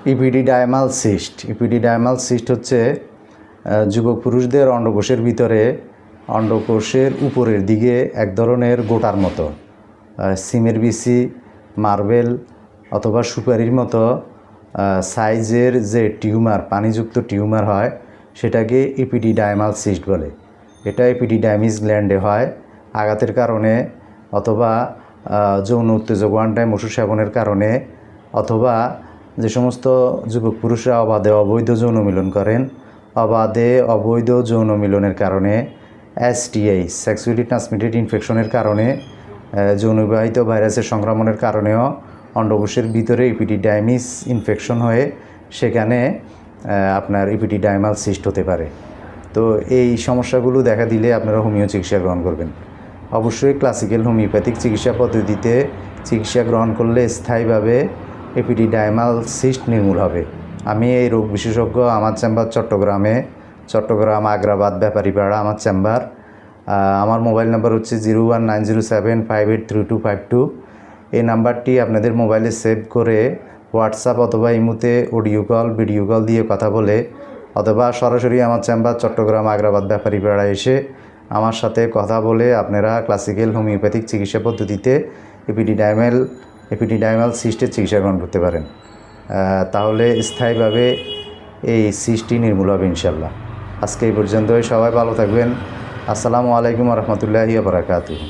Epididymal cyst হচ্ছে যুবক পুরুষদের অন্ডকোষের ভিতরে অন্ডকোষের উপরের দিকে এক ধরনের গোটার মতো সিমের বিচি, মার্বেল অথবা সুপারির মতো সাইজের যে টিউমার, পানিযুক্ত টিউমার হয় সেটাকে ইপিডিডাইমাল সিস্ট বলে। এটা এপিডিডাইমিস গ্ল্যান্ডে হয় আঘাতের কারণে, অথবা যৌন উত্তেজক ওয়ান টাইম ওষুধ সেবনের কারণে, অথবা যে সমস্ত যুবক পুরুষরা অবৈধ যৌন মিলন করেন, অবৈধ যৌন মিলনের কারণে, এসটিআই সেক্সুয়ালি ট্রান্সমিটেড ইনফেকশনের কারণে, যৌনবাহিত ভাইরাসের সংক্রমণের কারণেও অন্ডকোষের ভিতরে ইপিডিডাইমিস ইনফেকশন হয়ে সেখানে আপনার ইপিডিডাইমাল সিস্ট হতে পারে। তো এই সমস্যাগুলো দেখা দিলে আপনারা হোমিও চিকিৎসা গ্রহণ করবেন। অবশ্যই ক্লাসিক্যাল হোমিওপ্যাথিক চিকিৎসা পদ্ধতিতে চিকিৎসা গ্রহণ করলে স্থায়ীভাবে এপিডিডাইমাল সিস্ট নির্মূল হবে। আমি এই রোগ বিশেষজ্ঞ, আমার চেম্বার চট্টগ্রাম আগ্রাবাদ ব্যাপারীপাড়া আমার চেম্বার। আমার মোবাইল নাম্বার হচ্ছে 01907583252। এই নাম্বারটি আপনাদের মোবাইলে সেভ করে হোয়াটসঅ্যাপ অথবা ইমোতে অডিও কল, ভিডিও কল দিয়ে কথা বলে, অথবা সরাসরি আমার চেম্বার চট্টগ্রাম আগ্রাবাদ ব্যাপারীপাড়া এসে আমার সাথে কথা বলে আপনারা ক্লাসিক্যাল হোমিওপ্যাথিক চিকিৎসা পদ্ধতিতে এপিডিডাইমাল সিস্টের চিকিৎসা গ্রহণ করতে পারেন। তাহলে স্থায়ীভাবে এই সিস্টটি নির্মূল হবে ইনশাল্লাহ। আজকে এই পর্যন্তই। সবাই ভালো থাকবেন। আসসালামু আলাইকুম রহমতুল্লাহি ওয়া বারাকাতুহু।